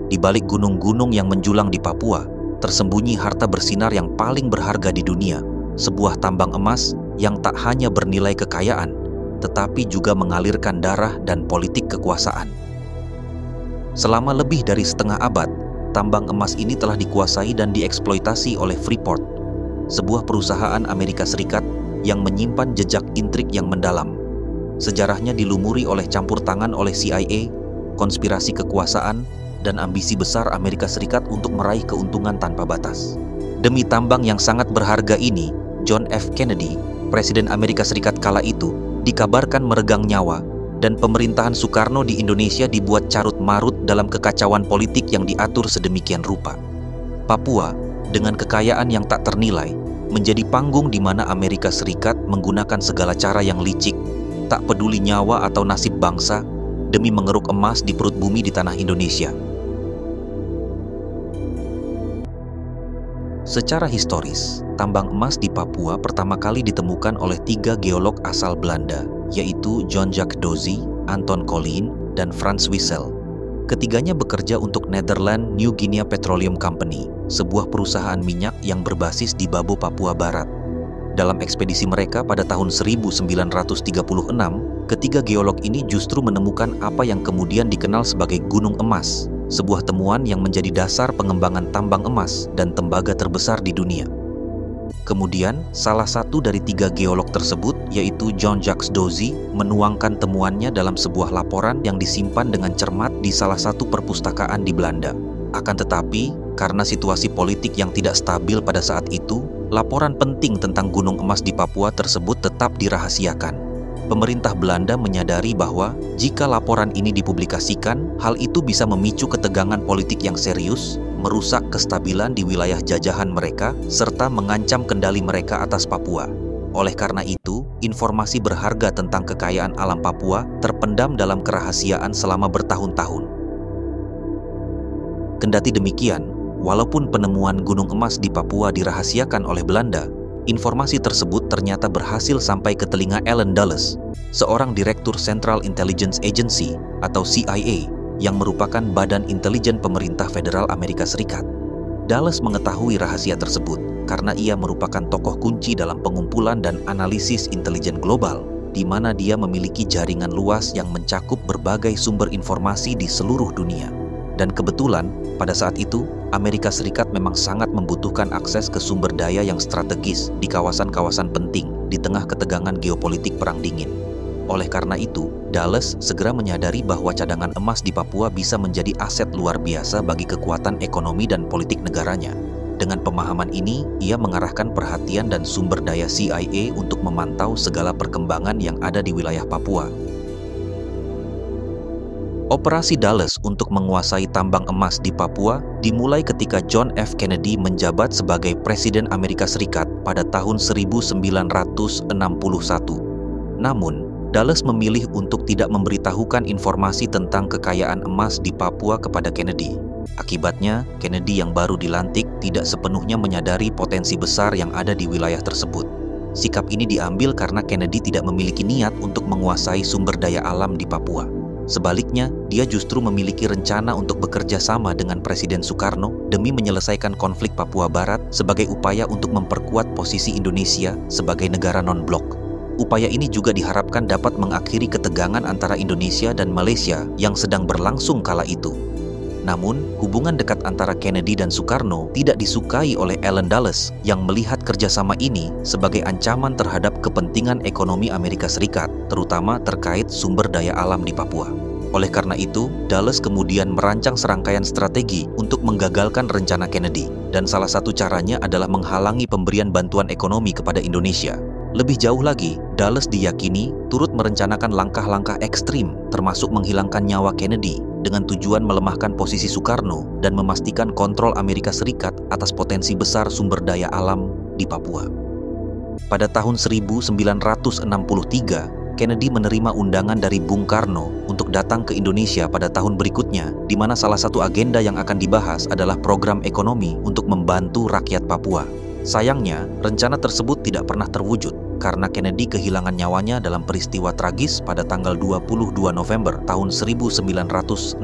Di balik gunung-gunung yang menjulang di Papua, tersembunyi harta bersinar yang paling berharga di dunia, sebuah tambang emas yang tak hanya bernilai kekayaan, tetapi juga mengalirkan darah dan politik kekuasaan. Selama lebih dari setengah abad, tambang emas ini telah dikuasai dan dieksploitasi oleh Freeport, sebuah perusahaan Amerika Serikat yang menyimpan jejak intrik yang mendalam. Sejarahnya dilumuri oleh campur tangan oleh CIA, konspirasi kekuasaan, dan ambisi besar Amerika Serikat untuk meraih keuntungan tanpa batas. Demi tambang yang sangat berharga ini, John F. Kennedy, Presiden Amerika Serikat kala itu, dikabarkan meregang nyawa, dan pemerintahan Soekarno di Indonesia dibuat carut-marut dalam kekacauan politik yang diatur sedemikian rupa. Papua, dengan kekayaan yang tak ternilai, menjadi panggung di mana Amerika Serikat menggunakan segala cara yang licik, tak peduli nyawa atau nasib bangsa, demi mengeruk emas di perut bumi di tanah Indonesia. Secara historis, tambang emas di Papua pertama kali ditemukan oleh 3 geolog asal Belanda, yaitu Jean-Jacques Dozy, Anton Colijn, dan Frans Wissel. Ketiganya bekerja untuk Netherlands New Guinea Petroleum Company, sebuah perusahaan minyak yang berbasis di Babo, Papua Barat. Dalam ekspedisi mereka pada tahun 1936, ketiga geolog ini justru menemukan apa yang kemudian dikenal sebagai Gunung Emas, sebuah temuan yang menjadi dasar pengembangan tambang emas dan tembaga terbesar di dunia. Kemudian, salah satu dari 3 geolog tersebut, yaitu Jean-Jacques Dozy, menuangkan temuannya dalam sebuah laporan yang disimpan dengan cermat di salah satu perpustakaan di Belanda. Akan tetapi, karena situasi politik yang tidak stabil pada saat itu, laporan penting tentang gunung emas di Papua tersebut tetap dirahasiakan. Pemerintah Belanda menyadari bahwa jika laporan ini dipublikasikan, hal itu bisa memicu ketegangan politik yang serius, merusak kestabilan di wilayah jajahan mereka, serta mengancam kendali mereka atas Papua. Oleh karena itu, informasi berharga tentang kekayaan alam Papua terpendam dalam kerahasiaan selama bertahun-tahun. Kendati demikian, walaupun penemuan gunung emas di Papua dirahasiakan oleh Belanda, informasi tersebut ternyata berhasil sampai ke telinga Allen Dulles, seorang direktur Central Intelligence Agency atau CIA yang merupakan badan intelijen pemerintah federal Amerika Serikat. Dulles mengetahui rahasia tersebut karena ia merupakan tokoh kunci dalam pengumpulan dan analisis intelijen global, di mana dia memiliki jaringan luas yang mencakup berbagai sumber informasi di seluruh dunia. Dan kebetulan, pada saat itu, Amerika Serikat memang sangat membutuhkan akses ke sumber daya yang strategis di kawasan-kawasan penting di tengah ketegangan geopolitik Perang Dingin. Oleh karena itu, Dulles segera menyadari bahwa cadangan emas di Papua bisa menjadi aset luar biasa bagi kekuatan ekonomi dan politik negaranya. Dengan pemahaman ini, ia mengarahkan perhatian dan sumber daya CIA untuk memantau segala perkembangan yang ada di wilayah Papua. Operasi Dulles untuk menguasai tambang emas di Papua dimulai ketika John F. Kennedy menjabat sebagai Presiden Amerika Serikat pada tahun 1961. Namun, Dulles memilih untuk tidak memberitahukan informasi tentang kekayaan emas di Papua kepada Kennedy. Akibatnya, Kennedy yang baru dilantik tidak sepenuhnya menyadari potensi besar yang ada di wilayah tersebut. Sikap ini diambil karena Kennedy tidak memiliki niat untuk menguasai sumber daya alam di Papua. Sebaliknya, dia justru memiliki rencana untuk bekerja sama dengan Presiden Soekarno demi menyelesaikan konflik Papua Barat sebagai upaya untuk memperkuat posisi Indonesia sebagai negara non-blok. Upaya ini juga diharapkan dapat mengakhiri ketegangan antara Indonesia dan Malaysia yang sedang berlangsung kala itu. Namun, hubungan dekat antara Kennedy dan Soekarno tidak disukai oleh Allen Dulles yang melihat kerjasama ini sebagai ancaman terhadap kepentingan ekonomi Amerika Serikat, terutama terkait sumber daya alam di Papua. Oleh karena itu, Dulles kemudian merancang serangkaian strategi untuk menggagalkan rencana Kennedy, dan salah satu caranya adalah menghalangi pemberian bantuan ekonomi kepada Indonesia. Lebih jauh lagi, Dulles diyakini turut merencanakan langkah-langkah ekstrim, termasuk menghilangkan nyawa Kennedy, dengan tujuan melemahkan posisi Soekarno dan memastikan kontrol Amerika Serikat atas potensi besar sumber daya alam di Papua. Pada tahun 1963, Kennedy menerima undangan dari Bung Karno untuk datang ke Indonesia pada tahun berikutnya, di mana salah satu agenda yang akan dibahas adalah program ekonomi untuk membantu rakyat Papua. Sayangnya, rencana tersebut tidak pernah terwujud. karena Kennedy kehilangan nyawanya dalam peristiwa tragis pada tanggal 22 November tahun 1963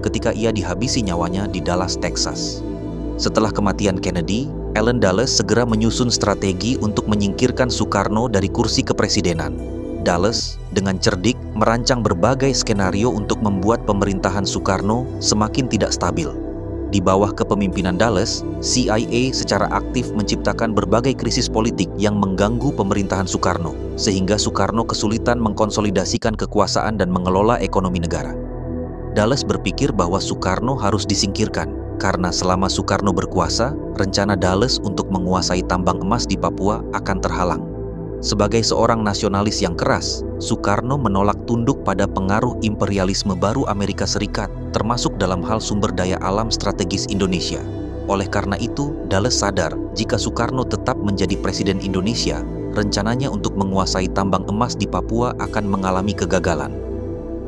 ketika ia dihabisi nyawanya di Dallas, Texas. Setelah kematian Kennedy, Allen Dulles segera menyusun strategi untuk menyingkirkan Soekarno dari kursi kepresidenan. Dulles dengan cerdik merancang berbagai skenario untuk membuat pemerintahan Soekarno semakin tidak stabil. Di bawah kepemimpinan Dulles, CIA secara aktif menciptakan berbagai krisis politik yang mengganggu pemerintahan Soekarno, sehingga Soekarno kesulitan mengkonsolidasikan kekuasaan dan mengelola ekonomi negara. Dulles berpikir bahwa Soekarno harus disingkirkan, karena selama Soekarno berkuasa, rencana Dulles untuk menguasai tambang emas di Papua akan terhalang. Sebagai seorang nasionalis yang keras, Soekarno menolak tunduk pada pengaruh imperialisme baru Amerika Serikat, termasuk dalam hal sumber daya alam strategis Indonesia. Oleh karena itu, Dulles sadar jika Soekarno tetap menjadi presiden Indonesia, rencananya untuk menguasai tambang emas di Papua akan mengalami kegagalan.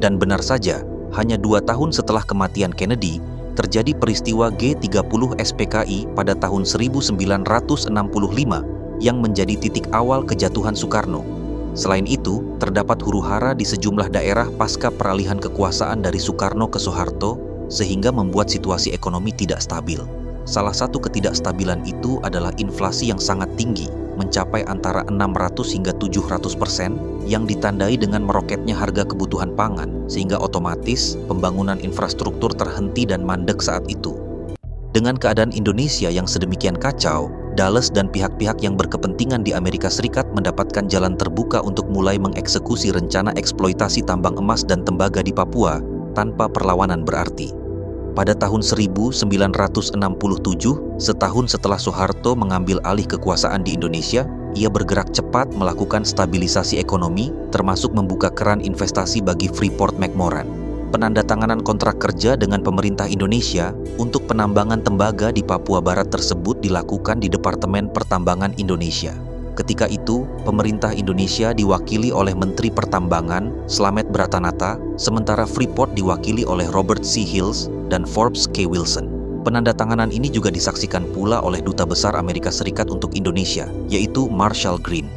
Dan benar saja, hanya 2 tahun setelah kematian Kennedy, terjadi peristiwa G30 SPKI pada tahun 1965 yang menjadi titik awal kejatuhan Soekarno. Selain itu, terdapat huru-hara di sejumlah daerah pasca peralihan kekuasaan dari Soekarno ke Soeharto, sehingga membuat situasi ekonomi tidak stabil. Salah satu ketidakstabilan itu adalah inflasi yang sangat tinggi, mencapai antara 600 hingga 700%, yang ditandai dengan meroketnya harga kebutuhan pangan, sehingga otomatis pembangunan infrastruktur terhenti dan mandek saat itu. Dengan keadaan Indonesia yang sedemikian kacau, Dulles dan pihak-pihak yang berkepentingan di Amerika Serikat mendapatkan jalan terbuka untuk mulai mengeksekusi rencana eksploitasi tambang emas dan tembaga di Papua tanpa perlawanan berarti. Pada tahun 1967, setahun setelah Soeharto mengambil alih kekuasaan di Indonesia, ia bergerak cepat melakukan stabilisasi ekonomi, termasuk membuka keran investasi bagi Freeport-McMoran. Penandatanganan kontrak kerja dengan pemerintah Indonesia untuk penambangan tembaga di Papua Barat tersebut dilakukan di Departemen Pertambangan Indonesia. Ketika itu, pemerintah Indonesia diwakili oleh Menteri Pertambangan Slamet Bratanata, sementara Freeport diwakili oleh Robert C. Hills dan Forbes K. Wilson. Penandatanganan ini juga disaksikan pula oleh Duta Besar Amerika Serikat untuk Indonesia, yaitu Marshall Green.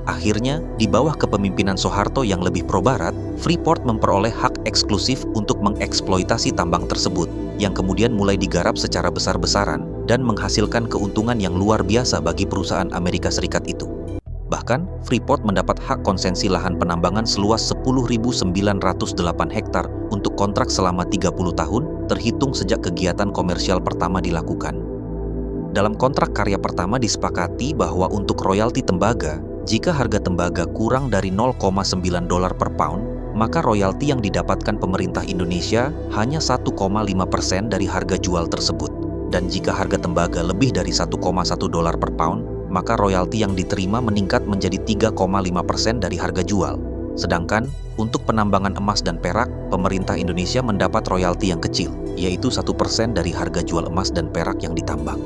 Akhirnya, di bawah kepemimpinan Soeharto yang lebih pro-barat, Freeport memperoleh hak eksklusif untuk mengeksploitasi tambang tersebut, yang kemudian mulai digarap secara besar-besaran dan menghasilkan keuntungan yang luar biasa bagi perusahaan Amerika Serikat itu. Bahkan, Freeport mendapat hak konsensi lahan penambangan seluas 10.908 hektar untuk kontrak selama 30 tahun, terhitung sejak kegiatan komersial pertama dilakukan. Dalam kontrak karya pertama disepakati bahwa untuk royalti tembaga, jika harga tembaga kurang dari $0,9 per pound, maka royalti yang didapatkan pemerintah Indonesia hanya 1,5% dari harga jual tersebut. Dan jika harga tembaga lebih dari $1,1 per pound, maka royalti yang diterima meningkat menjadi 3,5% dari harga jual. Sedangkan, untuk penambangan emas dan perak, pemerintah Indonesia mendapat royalti yang kecil, yaitu 1% dari harga jual emas dan perak yang ditambang.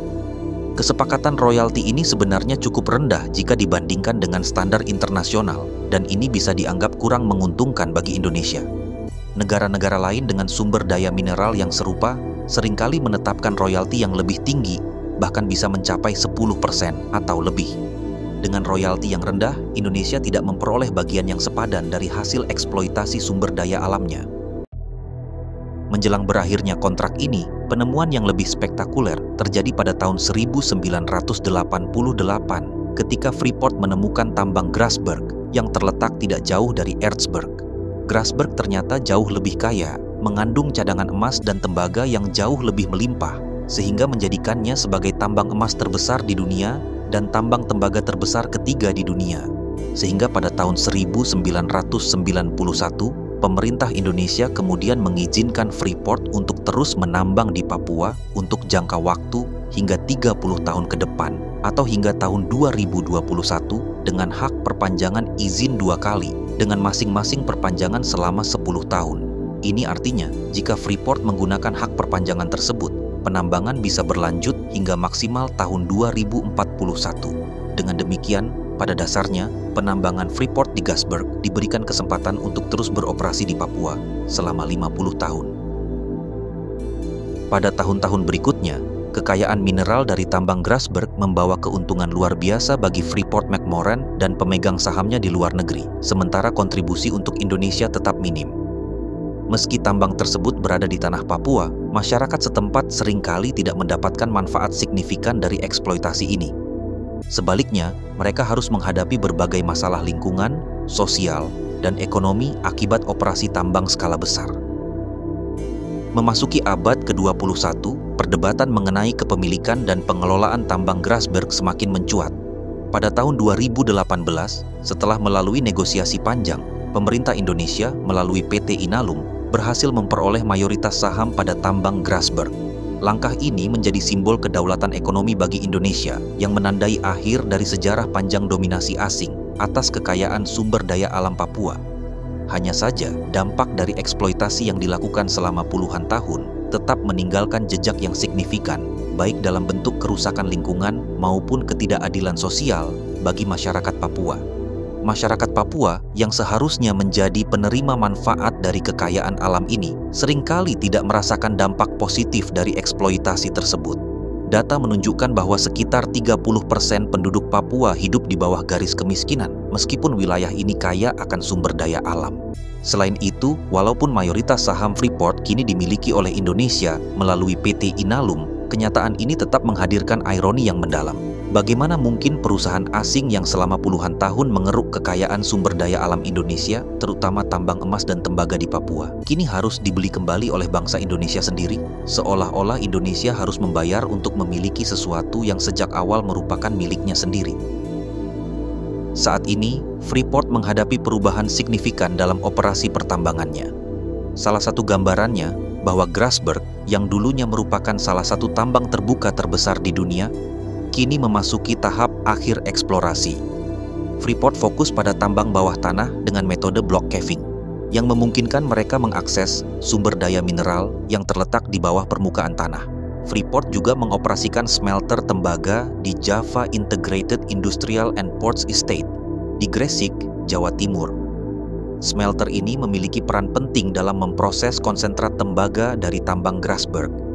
Kesepakatan royalti ini sebenarnya cukup rendah jika dibandingkan dengan standar internasional, dan ini bisa dianggap kurang menguntungkan bagi Indonesia. Negara-negara lain dengan sumber daya mineral yang serupa seringkali menetapkan royalti yang lebih tinggi, bahkan bisa mencapai 10% atau lebih. Dengan royalti yang rendah, Indonesia tidak memperoleh bagian yang sepadan dari hasil eksploitasi sumber daya alamnya. Menjelang berakhirnya kontrak ini, penemuan yang lebih spektakuler terjadi pada tahun 1988 ketika Freeport menemukan tambang Grasberg yang terletak tidak jauh dari Ertsberg. Grasberg ternyata jauh lebih kaya, mengandung cadangan emas dan tembaga yang jauh lebih melimpah, sehingga menjadikannya sebagai tambang emas terbesar di dunia dan tambang tembaga terbesar ketiga di dunia. Sehingga pada tahun 1991, pemerintah Indonesia kemudian mengizinkan Freeport untuk terus menambang di Papua untuk jangka waktu hingga 30 tahun ke depan atau hingga tahun 2021 dengan hak perpanjangan izin 2 kali dengan masing-masing perpanjangan selama 10 tahun. Ini artinya jika Freeport menggunakan hak perpanjangan tersebut, penambangan bisa berlanjut hingga maksimal tahun 2041. Dengan demikian, pada dasarnya, penambangan Freeport di Grasberg diberikan kesempatan untuk terus beroperasi di Papua selama 50 tahun. Pada tahun-tahun berikutnya, kekayaan mineral dari tambang Grasberg membawa keuntungan luar biasa bagi Freeport-McMoRan dan pemegang sahamnya di luar negeri, sementara kontribusi untuk Indonesia tetap minim. Meski tambang tersebut berada di tanah Papua, masyarakat setempat seringkali tidak mendapatkan manfaat signifikan dari eksploitasi ini. Sebaliknya, mereka harus menghadapi berbagai masalah lingkungan, sosial, dan ekonomi akibat operasi tambang skala besar. Memasuki abad ke-21, perdebatan mengenai kepemilikan dan pengelolaan tambang Grasberg semakin mencuat. Pada tahun 2018, setelah melalui negosiasi panjang, pemerintah Indonesia melalui PT Inalum berhasil memperoleh mayoritas saham pada tambang Grasberg. Langkah ini menjadi simbol kedaulatan ekonomi bagi Indonesia yang menandai akhir dari sejarah panjang dominasi asing atas kekayaan sumber daya alam Papua. Hanya saja, dampak dari eksploitasi yang dilakukan selama puluhan tahun tetap meninggalkan jejak yang signifikan, baik dalam bentuk kerusakan lingkungan maupun ketidakadilan sosial bagi masyarakat Papua. Masyarakat Papua yang seharusnya menjadi penerima manfaat dari kekayaan alam ini seringkali tidak merasakan dampak positif dari eksploitasi tersebut. Data menunjukkan bahwa sekitar 30% penduduk Papua hidup di bawah garis kemiskinan, meskipun wilayah ini kaya akan sumber daya alam. Selain itu, walaupun mayoritas saham Freeport kini dimiliki oleh Indonesia melalui PT Inalum, kenyataan ini tetap menghadirkan ironi yang mendalam. Bagaimana mungkin perusahaan asing yang selama puluhan tahun mengeruk kekayaan sumber daya alam Indonesia, terutama tambang emas dan tembaga di Papua, kini harus dibeli kembali oleh bangsa Indonesia sendiri? Seolah-olah Indonesia harus membayar untuk memiliki sesuatu yang sejak awal merupakan miliknya sendiri. Saat ini, Freeport menghadapi perubahan signifikan dalam operasi pertambangannya. Salah satu gambarannya bahwa Grasberg, yang dulunya merupakan salah satu tambang terbuka terbesar di dunia, kini memasuki tahap akhir eksplorasi. Freeport fokus pada tambang bawah tanah dengan metode block caving, yang memungkinkan mereka mengakses sumber daya mineral yang terletak di bawah permukaan tanah. Freeport juga mengoperasikan smelter tembaga di Java Integrated Industrial and Ports Estate di Gresik, Jawa Timur. Smelter ini memiliki peran penting dalam memproses konsentrat tembaga dari tambang Grasberg.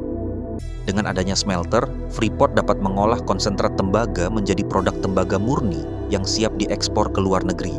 Dengan adanya smelter, Freeport dapat mengolah konsentrat tembaga menjadi produk tembaga murni yang siap diekspor ke luar negeri.